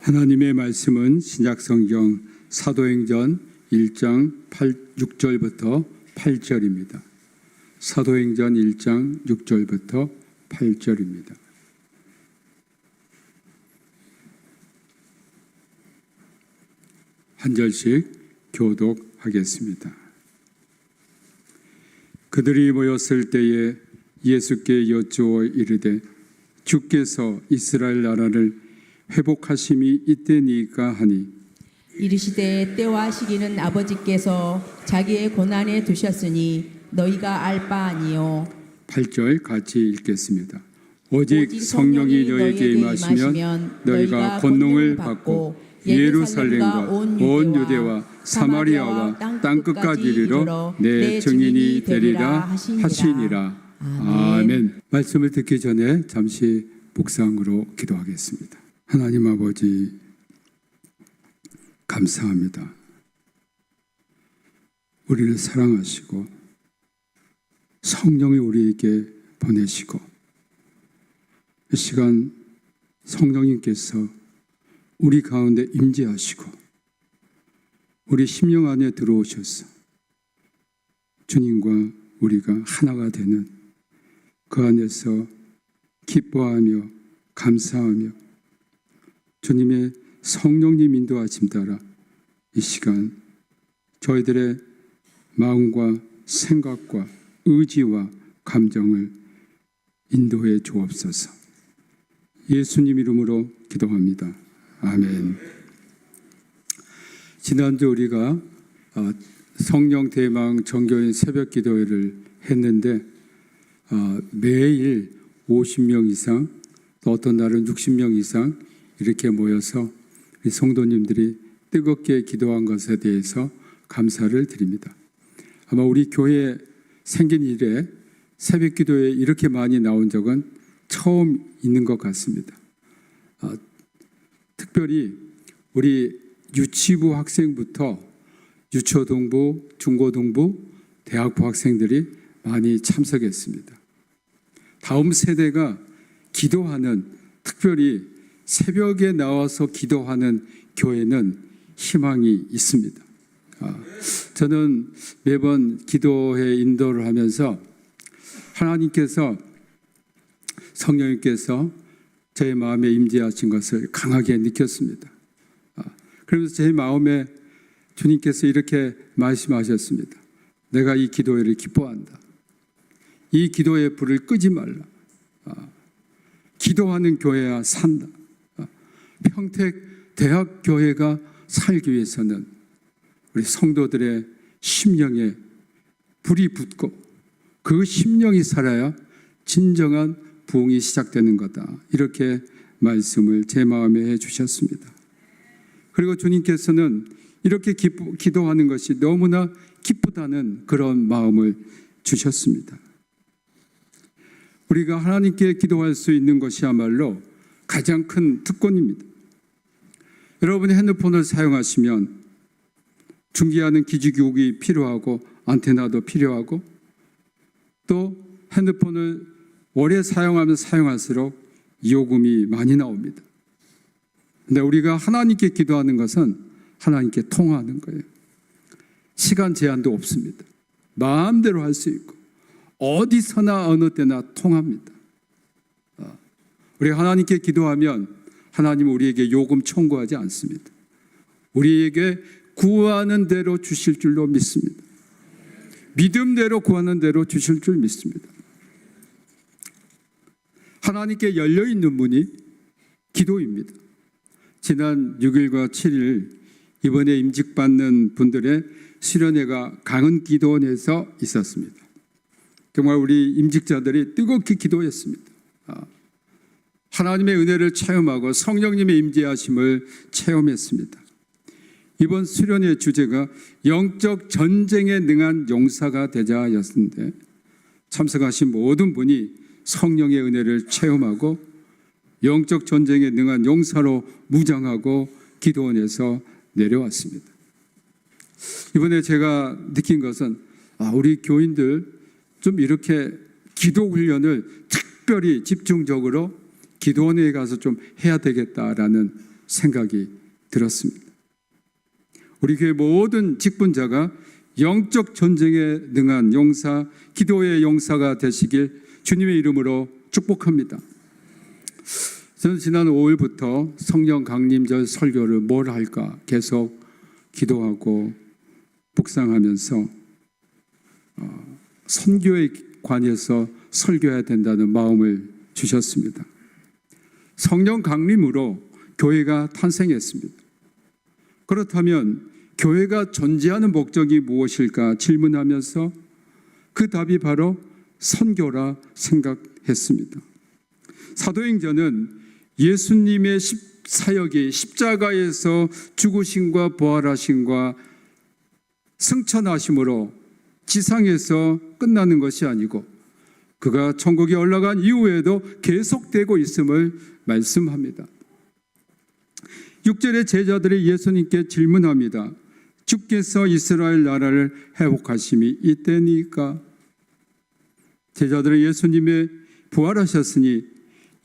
하나님의 말씀은 신약성경 사도행전 1장 6절부터 8절입니다. 사도행전 1장 6절부터 8절입니다. 한 절씩 교독하겠습니다. 그들이 모였을 때에 예수께 여쭈어 이르되 주께서 이스라엘 나라를 회복하심이 이때니까 하니 이르시되 때와 시기는 아버지께서 자기의 고난에 두셨으니 너희가 알 바 아니요. 8절 같이 읽겠습니다. 오직 성령이 너희에게 임하시면 너희가 권능을 받고 예루살렘과 온 유대와 사마리아와 땅끝까지 이르러 내 증인이 되리라 하시니라. 아멘. 말씀을 듣기 전에 잠시 묵상으로 기도하겠습니다. 하나님 아버지, 감사합니다. 우리를 사랑하시고 성령이 우리에게 보내시고 이 시간 성령님께서 우리 가운데 임재하시고 우리 심령 안에 들어오셔서 주님과 우리가 하나가 되는 그 안에서 기뻐하며 감사하며 주님의 성령님 인도하심 따라 이 시간 저희들의 마음과 생각과 의지와 감정을 인도해 주옵소서. 예수님 이름으로 기도합니다. 아멘. 지난주 우리가 성령 대망 정교인 새벽 기도회를 했는데 매일 50명 이상 또 어떤 날은 60명 이상 이렇게 모여서 우리 성도님들이 뜨겁게 기도한 것에 대해서 감사를 드립니다. 아마 우리 교회 생긴 이래 새벽 기도에 이렇게 많이 나온 적은 처음 있는 것 같습니다. 특별히 우리 유치부 학생부터 유초등부, 중고등부, 대학부 학생들이 많이 참석했습니다. 다음 세대가 기도하는, 특별히 새벽에 나와서 기도하는 교회는 희망이 있습니다. 저는 매번 기도회 인도를 하면서 하나님께서, 성령님께서 제 마음에 임재하신 것을 강하게 느꼈습니다. 그러면서 제 마음에 주님께서 이렇게 말씀하셨습니다. 내가 이 기도회를 기뻐한다. 이 기도의 불을 끄지 말라. 기도하는 교회야 산다. 평택 대학교회가 살기 위해서는 우리 성도들의 심령에 불이 붙고 그 심령이 살아야 진정한 부흥이 시작되는 거다. 이렇게 말씀을 제 마음에 해주셨습니다. 그리고 주님께서는 이렇게 기도하는 것이 너무나 기쁘다는 그런 마음을 주셨습니다. 우리가 하나님께 기도할 수 있는 것이야말로 가장 큰 특권입니다. 여러분이 핸드폰을 사용하시면 중계하는 기지국이 필요하고 안테나도 필요하고 또 핸드폰을 오래 사용하면 사용할수록 요금이 많이 나옵니다. 근데 우리가 하나님께 기도하는 것은 하나님께 통화하는 거예요. 시간 제한도 없습니다. 마음대로 할 수 있고 어디서나 어느 때나 통합니다. 우리가 하나님께 기도하면 하나님은 우리에게 요금 청구하지 않습니다. 우리에게 구하는 대로 주실 줄로 믿습니다. 믿음대로 구하는 대로 주실 줄 믿습니다. 하나님께 열려있는 문이 기도입니다. 지난 6일과 7일 이번에 임직받는 분들의 수련회가 강은 기도원에서 있었습니다. 정말 우리 임직자들이 뜨겁게 기도했습니다. 하나님의 은혜를 체험하고 성령님의 임재하심을 체험했습니다. 이번 수련의 주제가 영적 전쟁에 능한 용사가 되자였는데 참석하신 모든 분이 성령의 은혜를 체험하고 영적 전쟁에 능한 용사로 무장하고 기도원에서 내려왔습니다. 이번에 제가 느낀 것은 우리 교인들 좀 이렇게 기도 훈련을 특별히 집중적으로 기도원에 가서 좀 해야 되겠다라는 생각이 들었습니다. 우리 교회 모든 직분자가 영적 전쟁에 능한 용사, 기도의 용사가 되시길 주님의 이름으로 축복합니다. 저는 지난 5일부터 성령 강림절 설교를 뭘 할까 계속 기도하고 묵상하면서 선교에 관해서 설교해야 된다는 마음을 주셨습니다. 성령 강림으로 교회가 탄생했습니다. 그렇다면 교회가 존재하는 목적이 무엇일까 질문하면서 그 답이 바로 선교라 생각했습니다. 사도행전은 예수님의 사역이 십자가에서 죽으심과 부활하심과 승천하심으로 지상에서 끝나는 것이 아니고 그가 천국에 올라간 이후에도 계속되고 있음을 말씀합니다. 6절에 제자들이 예수님께 질문합니다. 주께서 이스라엘 나라를 회복하심이 이때니까? 제자들은 예수님의 부활하셨으니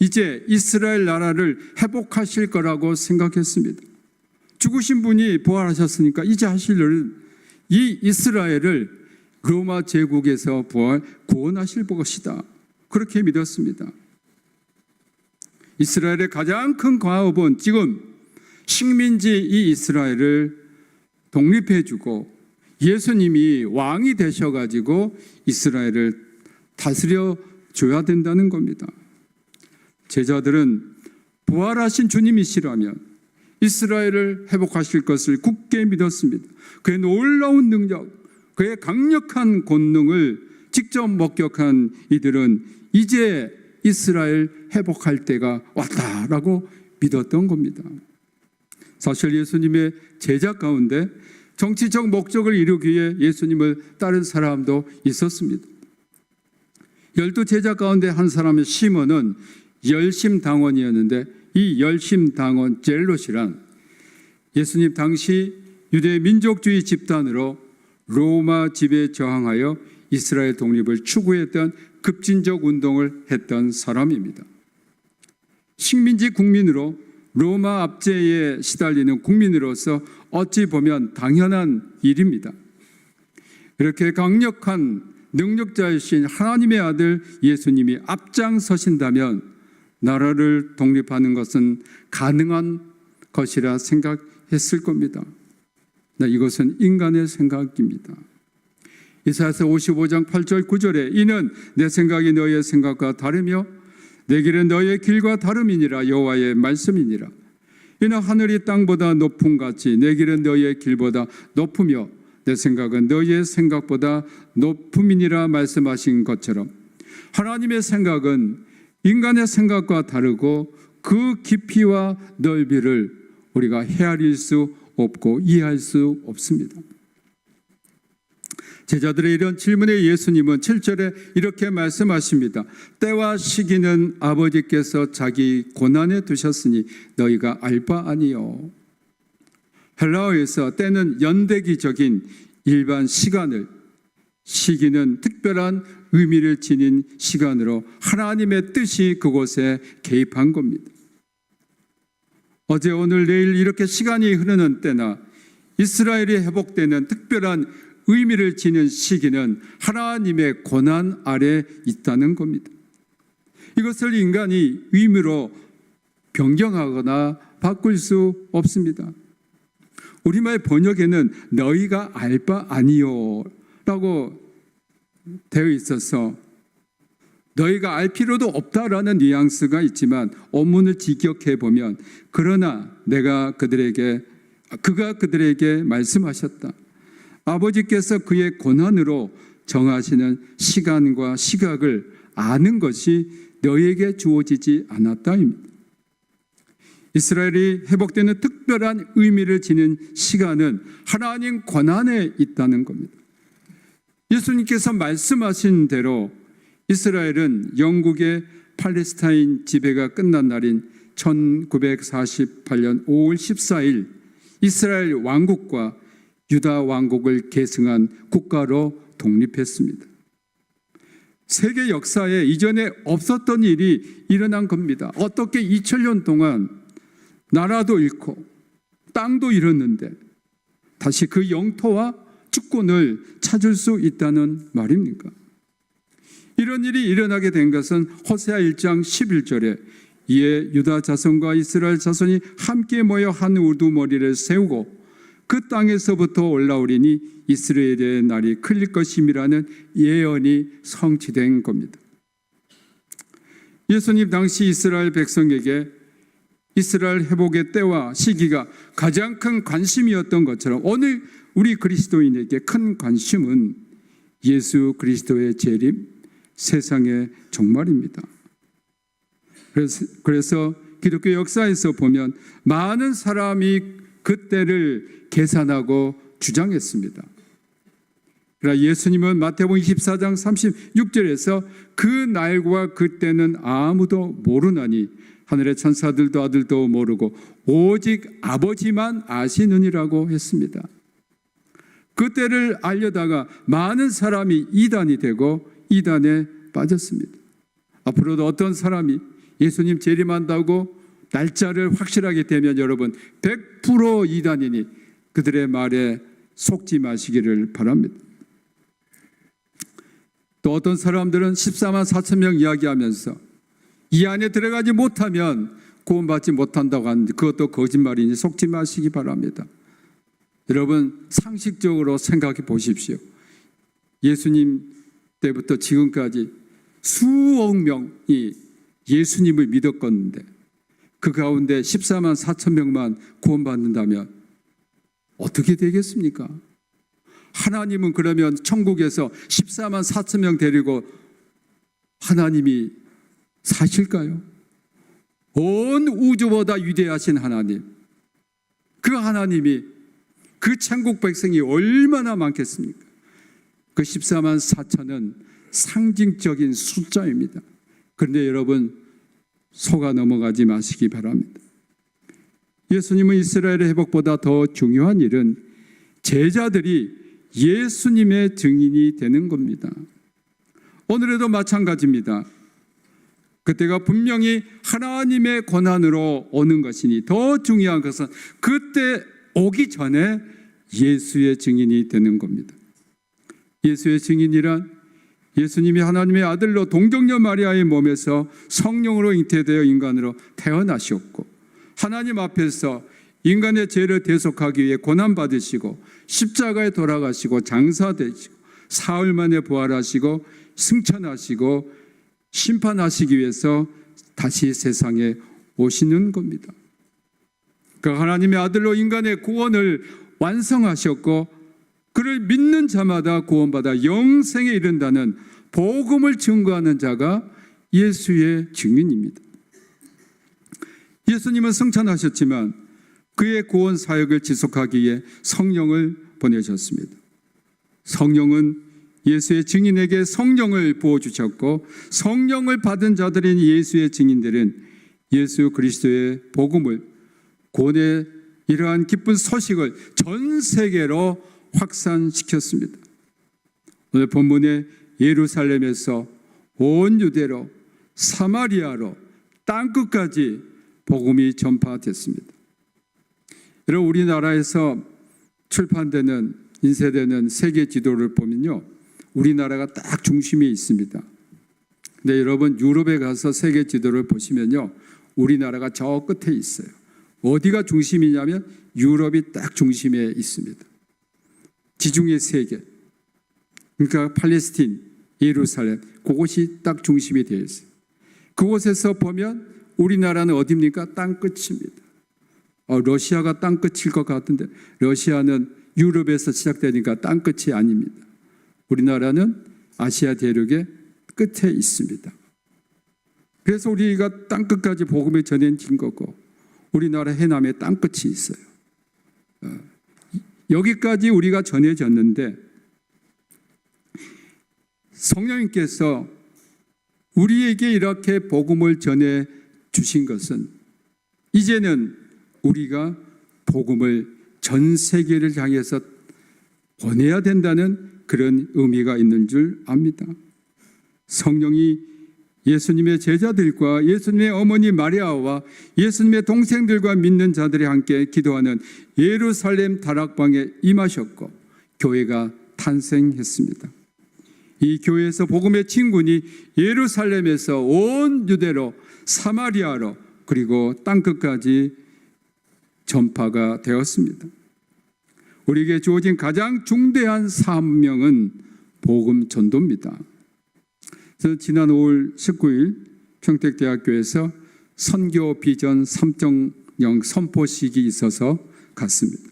이제 이스라엘 나라를 회복하실 거라고 생각했습니다. 죽으신 분이 부활하셨으니까 이제 하실 일은 이 이스라엘을 로마 제국에서 구원하실 것이다. 그렇게 믿었습니다. 이스라엘의 가장 큰 과업은 지금 식민지 이 이스라엘을 독립해주고 예수님이 왕이 되셔가지고 이스라엘을 다스려 줘야 된다는 겁니다. 제자들은 부활하신 주님이시라면 이스라엘을 회복하실 것을 굳게 믿었습니다. 그의 놀라운 능력, 그의 강력한 권능을 직접 목격한 이들은 이제 이스라엘 회복할 때가 왔다라고 믿었던 겁니다. 사실 예수님의 제자 가운데 정치적 목적을 이루기 위해 예수님을 따른 사람도 있었습니다. 12 제자 가운데 한 사람의 시몬은 열심당원이었는데 이 열심당원 젤롯이란 예수님 당시 유대 민족주의 집단으로 로마 지배에 저항하여 이스라엘 독립을 추구했던 급진적 운동을 했던 사람입니다. 식민지 국민으로 로마 압제에 시달리는 국민으로서 어찌 보면 당연한 일입니다. 이렇게 강력한 능력자이신 하나님의 아들 예수님이 앞장서신다면 나라를 독립하는 것은 가능한 것이라 생각했을 겁니다. 이것은 인간의 생각입니다. 이사야서 55장 8절 9절에 이는 내 생각이 너희의 생각과 다르며 내 길은 너희의 길과 다름이니라 여호와의 말씀이니라. 이는 하늘이 땅보다 높음 같이 내 길은 너희의 길보다 높으며 내 생각은 너희의 생각보다 높음이니라 말씀하신 것처럼 하나님의 생각은 인간의 생각과 다르고 그 깊이와 넓이를 우리가 헤아릴 수 없고 이해할 수 없습니다. 제자들의 이런 질문에 예수님은 7절에 이렇게 말씀하십니다. 때와 시기는 아버지께서 자기 고난에 두셨으니 너희가 알 바 아니요. 헬라어에서 때는 연대기적인 일반 시간을, 시기는 특별한 의미를 지닌 시간으로 하나님의 뜻이 그곳에 개입한 겁니다. 어제 오늘 내일 이렇게 시간이 흐르는 때나 이스라엘이 회복되는 특별한 의미를 지닌 시기는 하나님의 고난 아래 있다는 겁니다. 이것을 인간이 의미로 변경하거나 바꿀 수 없습니다. 우리말 번역에는 너희가 알 바 아니요 라고 되어 있어서 너희가 알 필요도 없다라는 뉘앙스가 있지만 원문을 직역해 보면 그러나 그가 그들에게 말씀하셨다. 아버지께서 그의 고난으로 정하시는 시간과 시각을 아는 것이 너희에게 주어지지 않았다입니다. 이스라엘이 회복되는 특별한 의미를 지닌 시간은 하나님 권한에 있다는 겁니다. 예수님께서 말씀하신 대로 이스라엘은 영국의 팔레스타인 지배가 끝난 날인 1948년 5월 14일 이스라엘 왕국과 유다 왕국을 계승한 국가로 독립했습니다. 세계 역사에 이전에 없었던 일이 일어난 겁니다. 어떻게 2000년 동안 나라도 잃고 땅도 잃었는데 다시 그 영토와 주권을 찾을 수 있다는 말입니까? 이런 일이 일어나게 된 것은 호세아 1장 11절에 이에 유다 자손과 이스라엘 자손이 함께 모여 한 우두머리를 세우고 그 땅에서부터 올라오리니 이스라엘의 날이 클릴 것임이라는 예언이 성취된 겁니다. 예수님 당시 이스라엘 백성에게 이스라엘 회복의 때와 시기가 가장 큰 관심이었던 것처럼 오늘 우리 그리스도인에게 큰 관심은 예수 그리스도의 재림, 세상의 종말입니다. 그래서 기독교 역사에서 보면 많은 사람이 그때를 계산하고 주장했습니다. 그러나 예수님은 마태복음 24장 36절에서 그 날과 그 때는 아무도 모르나니 하늘의 천사들도 아들도 모르고 오직 아버지만 아시느니라고 했습니다. 그 때를 알려다가 많은 사람이 이단이 되고 이단에 빠졌습니다. 앞으로도 어떤 사람이 예수님 재림한다고 날짜를 확실하게 되면 여러분 100% 이단이니 그들의 말에 속지 마시기를 바랍니다. 또 어떤 사람들은 14만 4천 명 이야기하면서 이 안에 들어가지 못하면 구원받지 못한다고 하는데 그것도 거짓말이니 속지 마시기 바랍니다. 여러분 상식적으로 생각해 보십시오. 예수님 때부터 지금까지 수억 명이 예수님을 믿었건데 그 가운데 14만 4천 명만 구원받는다면 어떻게 되겠습니까? 하나님은 그러면 천국에서 14만 4천 명 데리고 하나님이 사실까요? 온 우주보다 위대하신 하나님, 그 하나님이 그 천국 백성이 얼마나 많겠습니까? 그 14만 4천은 상징적인 숫자입니다. 그런데 여러분 속아 넘어가지 마시기 바랍니다. 예수님은 이스라엘의 회복보다 더 중요한 일은 제자들이 예수님의 증인이 되는 겁니다. 오늘에도 마찬가지입니다. 그때가 분명히 하나님의 권한으로 오는 것이니 더 중요한 것은 그때 오기 전에 예수의 증인이 되는 겁니다. 예수의 증인이란 예수님이 하나님의 아들로 동정녀 마리아의 몸에서 성령으로 잉태되어 인간으로 태어나셨고 하나님 앞에서 인간의 죄를 대속하기 위해 고난받으시고 십자가에 돌아가시고 장사되시고 사흘 만에 부활하시고 승천하시고 심판하시기 위해서 다시 세상에 오시는 겁니다. 그 하나님의 아들로 인간의 구원을 완성하셨고 그를 믿는 자마다 구원받아 영생에 이른다는 복음을 증거하는 자가 예수의 증인입니다. 예수님은 승천하셨지만 그의 구원 사역을 지속하기 위해 성령을 보내셨습니다. 성령은 예수의 증인에게 성령을 부어주셨고 성령을 받은 자들인 예수의 증인들은 예수 그리스도의 복음을 구원의 이러한 기쁜 소식을 전 세계로 확산시켰습니다. 오늘 본문에 예루살렘에서 온 유대로 사마리아로 땅끝까지 복음이 전파됐습니다. 여러분 우리나라에서 출판되는 인쇄되는 세계 지도를 보면요 우리나라가 딱 중심에 있습니다. 근데 여러분 유럽에 가서 세계 지도를 보시면요 우리나라가 저 끝에 있어요. 어디가 중심이냐면 유럽이 딱 중심에 있습니다. 지중해 세계 그러니까 팔레스틴, 예루살렘 그곳이 딱 중심이 되어 있어요. 그곳에서 보면 우리나라는 어디입니까? 땅끝입니다. 러시아가 땅끝일 것 같은데 러시아는 유럽에서 시작되니까 땅끝이 아닙니다. 우리나라는 아시아 대륙의 끝에 있습니다. 그래서 우리가 땅끝까지 복음을 전해진 거고 우리나라 해남에 땅끝이 있어요. 여기까지 우리가 전해졌는데 성령님께서 우리에게 이렇게 복음을 전해 주신 것은 이제는 우리가 복음을 전 세계를 향해서 보내야 된다는 그런 의미가 있는 줄 압니다. 성령이 예수님의 제자들과 예수님의 어머니 마리아와 예수님의 동생들과 믿는 자들이 함께 기도하는 예루살렘 다락방에 임하셨고 교회가 탄생했습니다. 이 교회에서 복음의 진군이 예루살렘에서 온 유대로 사마리아로 그리고 땅끝까지 전파가 되었습니다. 우리에게 주어진 가장 중대한 사명은 복음 전도입니다. 저는 지난 5월 19일 평택대학교에서 선교 비전 3.0 선포식이 있어서 갔습니다.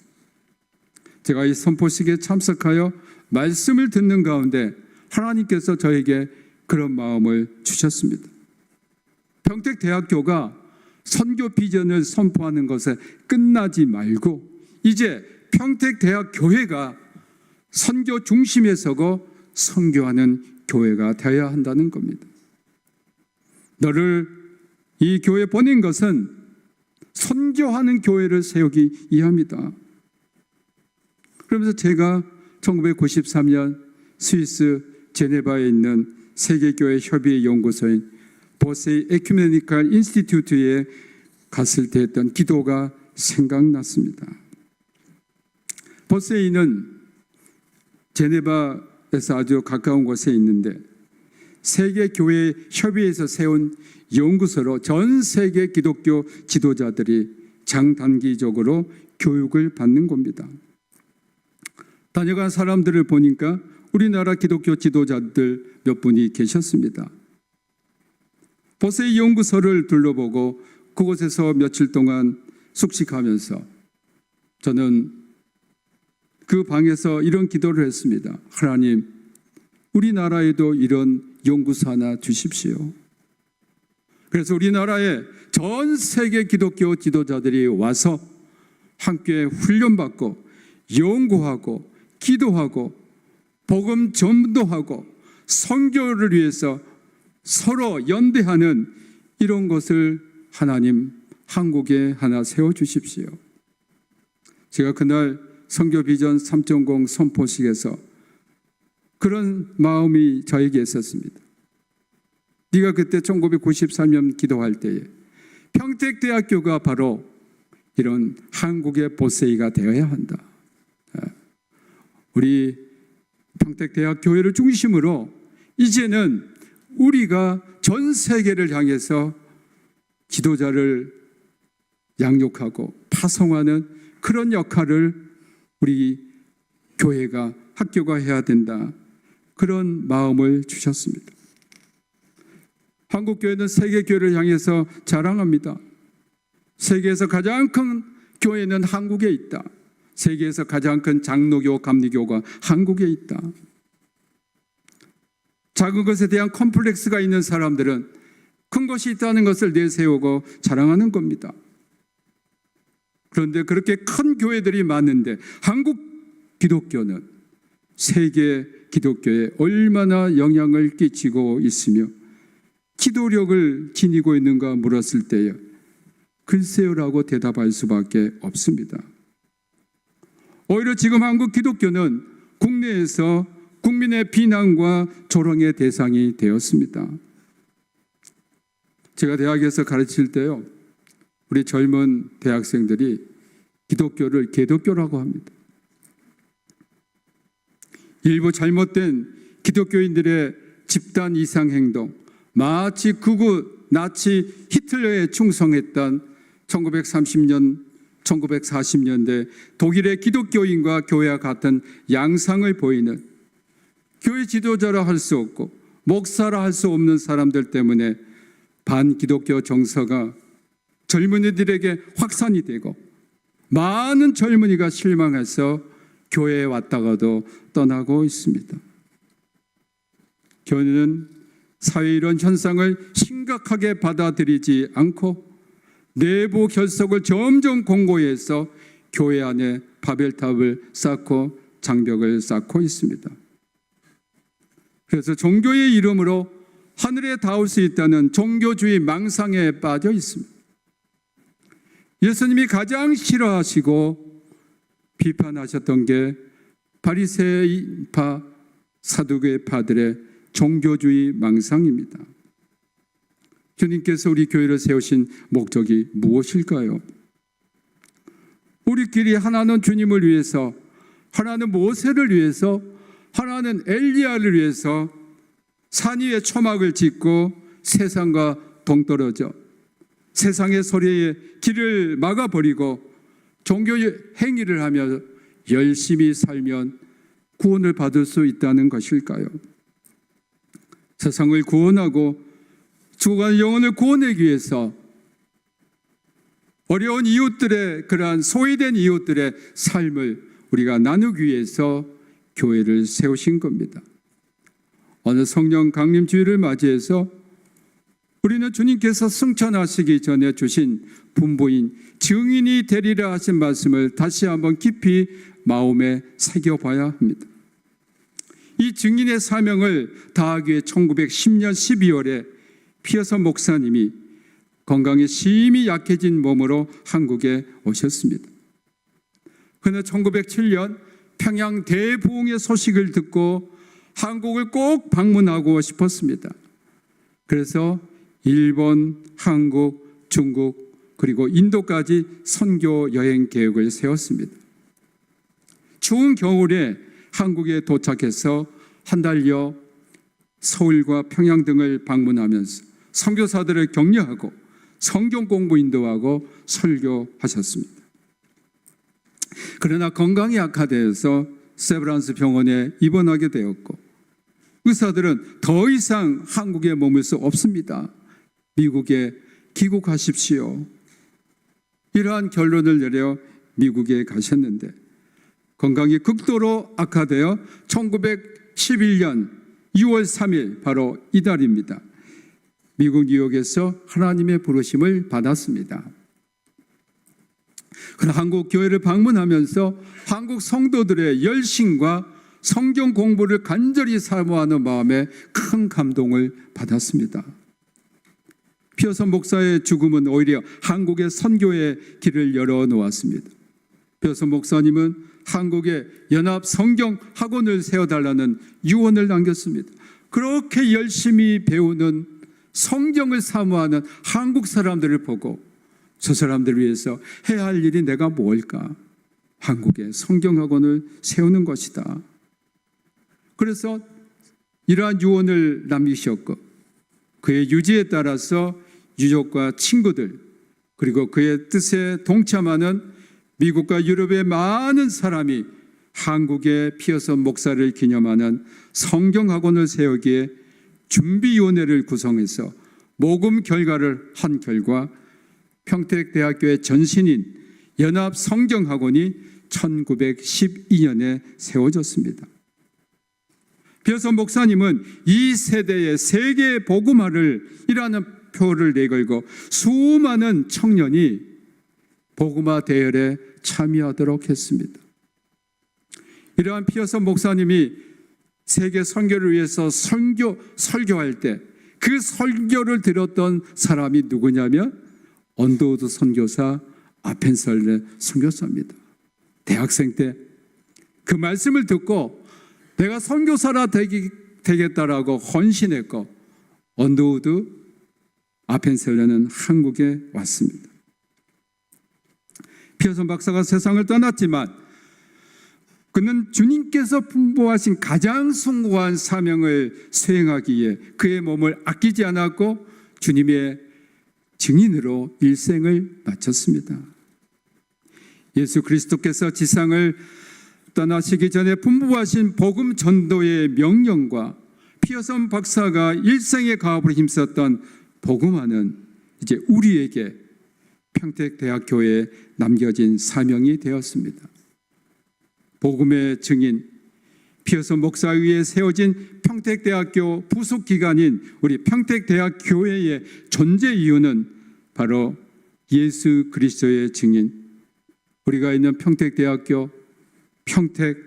제가 이 선포식에 참석하여 말씀을 듣는 가운데 하나님께서 저에게 그런 마음을 주셨습니다. 평택대학교가 선교 비전을 선포하는 것에 끝나지 말고 이제 평택대학교회가 선교 중심에 서고 선교하는 교회가 되어야 한다는 겁니다. 너를 이 교회에 보낸 것은 선교하는 교회를 세우기 위함이다. 그러면서 제가 1993년 스위스 제네바에 있는 세계교회 협의회 연구소인 보세이 에큐메니컬 인스티튜트에 갔을 때 했던 기도가 생각났습니다. 보세이는 제네바에서 아주 가까운 곳에 있는데 세계교회 협의회에서 세운 연구소로 전 세계 기독교 지도자들이 장단기적으로 교육을 받는 겁니다. 다녀간 사람들을 보니까 우리나라 기독교 지도자들 몇 분이 계셨습니다. 보세이 연구소를 둘러보고 그곳에서 며칠 동안 숙식하면서 저는 그 방에서 이런 기도를 했습니다. 하나님, 우리나라에도 이런 연구소 하나 주십시오. 그래서 우리나라에 전 세계 기독교 지도자들이 와서 함께 훈련받고 연구하고 기도하고 복음 전도하고 선교를 위해서 서로 연대하는 이런 것을 하나님 한국에 하나 세워주십시오. 제가 그날 선교 비전 3.0 선포식에서 그런 마음이 저에게 있었습니다. 네가 그때 1993년 기도할 때에 평택대학교가 바로 이런 한국의 보세이가 되어야 한다. 우리 평택대학교회를 중심으로 이제는 우리가 전 세계를 향해서 지도자를 양육하고 파송하는 그런 역할을 우리 교회가 학교가 해야 된다. 그런 마음을 주셨습니다. 한국교회는 세계교회를 향해서 자랑합니다. 세계에서 가장 큰 교회는 한국에 있다. 세계에서 가장 큰 장로교, 감리교가 한국에 있다. 작은 것에 대한 컴플렉스가 있는 사람들은 큰 것이 있다는 것을 내세우고 자랑하는 겁니다. 그런데 그렇게 큰 교회들이 많은데 한국 기독교는 세계 기독교에 얼마나 영향을 끼치고 있으며 기도력을 지니고 있는가 물었을 때에 글쎄요라고 대답할 수밖에 없습니다. 오히려 지금 한국 기독교는 국내에서 국민의 비난과 조롱의 대상이 되었습니다. 제가 대학에서 가르칠 때요, 우리 젊은 대학생들이 기독교를 개독교라고 합니다. 일부 잘못된 기독교인들의 집단 이상 행동, 마치 극우 나치 히틀러에 충성했던 1930년, 1940년대 독일의 기독교인과 교회와 같은 양상을 보이는 교회 지도자라 할 수 없고 목사라 할 수 없는 사람들 때문에 반기독교 정서가 젊은이들에게 확산이 되고 많은 젊은이가 실망해서 교회에 왔다가도 떠나고 있습니다. 교회는 사회 이런 현상을 심각하게 받아들이지 않고 내부 결속을 점점 공고히 해서 교회 안에 바벨탑을 쌓고 장벽을 쌓고 있습니다. 그래서 종교의 이름으로 하늘에 닿을 수 있다는 종교주의 망상에 빠져 있습니다. 예수님이 가장 싫어하시고 비판하셨던 게 바리새인파, 사두개파들의 종교주의 망상입니다. 주님께서 우리 교회를 세우신 목적이 무엇일까요? 우리끼리 하나는 주님을 위해서, 하나는 모세를 위해서, 하나는 엘리야를 위해서 산 위에 초막을 짓고 세상과 동떨어져 세상의 소리에 길을 막아버리고 종교 행위를 하며 열심히 살면 구원을 받을 수 있다는 것일까요? 세상을 구원하고 죽어가는 영혼을 구원하기 위해서 어려운 이웃들의, 그러한 소외된 이웃들의 삶을 우리가 나누기 위해서 교회를 세우신 겁니다. 어느 성령 강림 주일을 맞이해서 우리는 주님께서 승천하시기 전에 주신 분부인 증인이 되리라 하신 말씀을 다시 한번 깊이 마음에 새겨봐야 합니다. 이 증인의 사명을 다하기 위해 1910년 12월에 피어서 목사님이 건강이 심히 약해진 몸으로 한국에 오셨습니다. 그러나 1907년 평양 대부흥의 소식을 듣고 한국을 꼭 방문하고 싶었습니다. 그래서 일본, 한국, 중국 그리고 인도까지 선교 여행 계획을 세웠습니다. 추운 겨울에 한국에 도착해서 한 달여 서울과 평양 등을 방문하면서 선교사들을 격려하고 성경 공부 인도하고 설교하셨습니다. 그러나 건강이 악화되어서 세브란스 병원에 입원하게 되었고 의사들은 더 이상 한국에 머물 수 없습니다. 미국에 귀국하십시오. 이러한 결론을 내려 미국에 가셨는데 건강이 극도로 악화되어 1911년 6월 3일 바로 이달입니다. 미국 뉴욕에서 하나님의 부르심을 받았습니다. 그러나 한국 교회를 방문하면서 한국 성도들의 열심과 성경 공부를 간절히 사모하는 마음에 큰 감동을 받았습니다. 피어서 목사의 죽음은 오히려 한국의 선교의 길을 열어놓았습니다. 피어서 목사님은 한국에 연합 성경 학원을 세워달라는 유언을 남겼습니다. 그렇게 열심히 배우는 성경을 사모하는 한국 사람들을 보고 저 사람들을 위해서 해야 할 일이 내가 뭘까? 한국에 성경학원을 세우는 것이다. 그래서 이러한 유언을 남기셨고 그의 유지에 따라서 유족과 친구들 그리고 그의 뜻에 동참하는 미국과 유럽의 많은 사람이 한국의 피어서 목사를 기념하는 성경학원을 세우기에 준비위원회를 구성해서 모금 결과를 한 결과 평택대학교의 전신인 연합성경학원이 1912년에 세워졌습니다. 피어서 목사님은 이 세대의 세계 복음화를 이라는 표를 내걸고 수많은 청년이 복음화 대열에 참여하도록 했습니다. 이러한 피어서 목사님이 세계 선교를 위해서 설교할 때 그 설교를 들었던 사람이 누구냐면 언더우드 선교사 아펜설레 선교사입니다. 대학생 때 그 말씀을 듣고 내가 선교사라 되겠다라고 헌신했고 언더우드 아펜셀레는 한국에 왔습니다. 피어서 박사가 세상을 떠났지만 그는 주님께서 분부하신 가장 숭고한 사명을 수행하기에 그의 몸을 아끼지 않았고 주님의 증인으로 일생을 마쳤습니다. 예수 그리스도께서 지상을 떠나시기 전에 분부하신 복음 전도의 명령과 피어서 박사가 일생의 가업으로 힘썼던 복음화는 이제 우리에게 평택대학교에 남겨진 사명이 되었습니다. 복음의 증인 피어서 목사 위에 세워진 평택대학교 부속기관인 우리 평택대학교회의 존재 이유는 바로 예수 그리스도의 증인, 우리가 있는 평택대학교, 평택,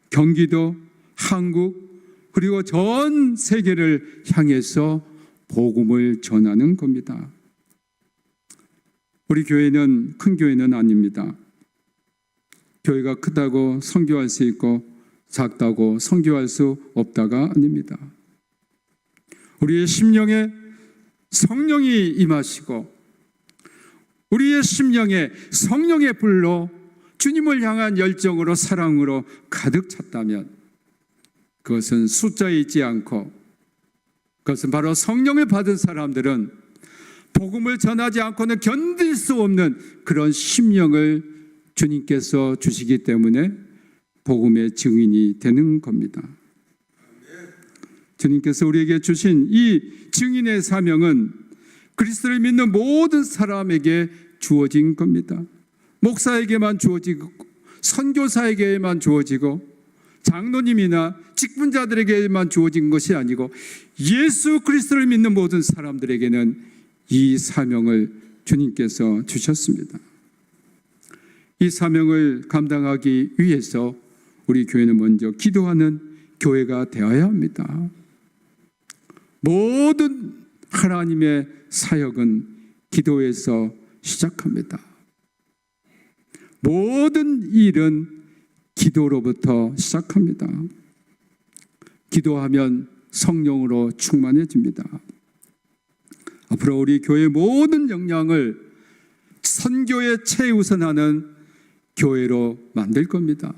경기도, 한국 그리고 전 세계를 향해서 복음을 전하는 겁니다. 우리 교회는 큰 교회는 아닙니다. 교회가 크다고 선교할 수 있고 작다고 선교할 수 없다가 아닙니다. 우리의 심령에 성령이 임하시고 우리의 심령에 성령의 불로 주님을 향한 열정으로 사랑으로 가득 찼다면 그것은 숫자에 있지 않고 그것은 바로 성령을 받은 사람들은 복음을 전하지 않고는 견딜 수 없는 그런 심령을 주님께서 주시기 때문에 복음의 증인이 되는 겁니다. 주님께서 우리에게 주신 이 증인의 사명은 그리스도를 믿는 모든 사람에게 주어진 겁니다. 목사에게만 주어지고 선교사에게만 주어지고 장로님이나 직분자들에게만 주어진 것이 아니고 예수 그리스도를 믿는 모든 사람들에게는 이 사명을 주님께서 주셨습니다. 이 사명을 감당하기 위해서 우리 교회는 먼저 기도하는 교회가 되어야 합니다. 모든 하나님의 사역은 기도에서 시작합니다. 모든 일은 기도로부터 시작합니다. 기도하면 성령으로 충만해집니다. 앞으로 우리 교회 모든 역량을 선교에 최우선하는 교회로 만들 겁니다.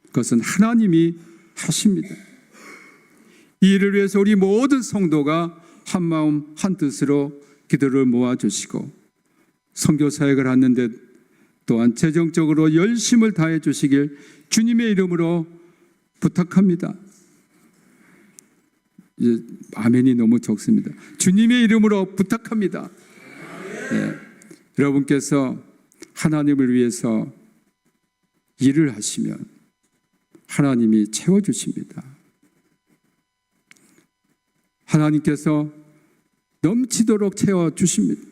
그것은 하나님이 하십니다. 이 일을 위해서 우리 모든 성도가 한 마음 한 뜻으로 기도를 모아주시고 선교사역을 하는데 또한 재정적으로 열심을 다해 주시길 주님의 이름으로 부탁합니다. 이제 아멘이 너무 적습니다. 주님의 이름으로 부탁합니다. 네. 여러분께서 하나님을 위해서 일을 하시면 하나님이 채워주십니다. 하나님께서 넘치도록 채워주십니다.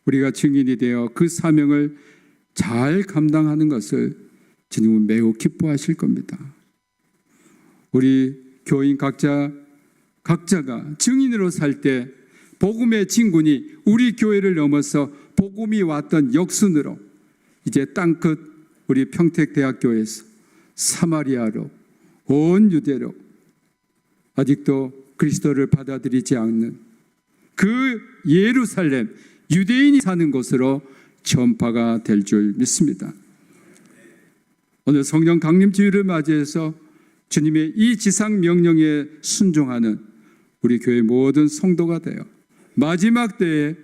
우리가 증인이 되어 그 사명을 잘 감당하는 것을 주님은 매우 기뻐하실 겁니다. 우리 교인 각자가 증인으로 살 때 복음의 진군이 우리 교회를 넘어서 복음이 왔던 역순으로 이제 땅끝 우리 평택대학교에서 사마리아로 온 유대로 아직도 그리스도를 받아들이지 않는 그 예루살렘 유대인이 사는 곳으로 전파가 될 줄 믿습니다. 오늘 성령 강림 주일을 맞이해서 주님의 이 지상 명령에 순종하는 우리 교회 모든 성도가 되어 마지막 때에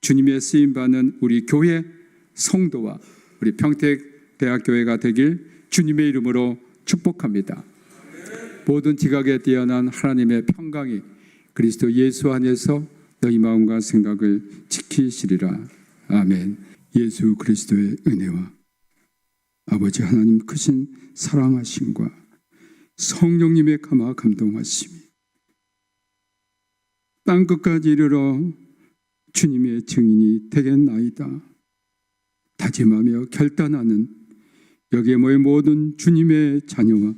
주님의 쓰임받는 우리 교회 성도와 우리 평택대학교회가 되길 주님의 이름으로 축복합니다. 모든 지각에 뛰어난 하나님의 평강이 그리스도 예수 안에서 너희 마음과 생각을 지키시리라. 아멘. 예수 그리스도의 은혜와 아버지 하나님 크신 사랑하심과 성령님의 감화 감동하심이 땅끝까지 이르러 주님의 증인이 되겠나이다 다짐하며 결단하는 여기에 모인 모든 주님의 자녀와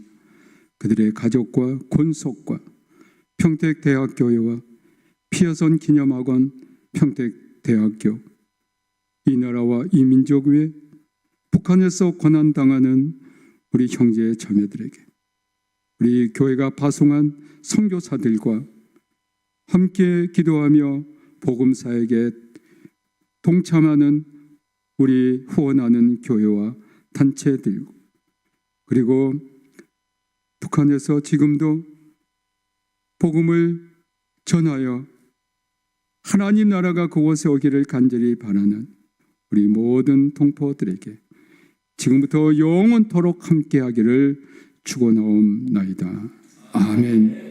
그들의 가족과 권속과 평택대학교회와 피어선 기념학원 평택대학교 이 나라와 이 민족 위에 북한에서 고난당하는 우리 형제 자매들에게 우리 교회가 파송한 선교사들과 함께 기도하며 복음사에게 동참하는 우리 후원하는 교회와 단체들 그리고 북한에서 지금도 복음을 전하여 하나님 나라가 그곳에 오기를 간절히 바라는 우리 모든 동포들에게 지금부터 영원토록 함께하기를 축원하옵나이다. 아멘.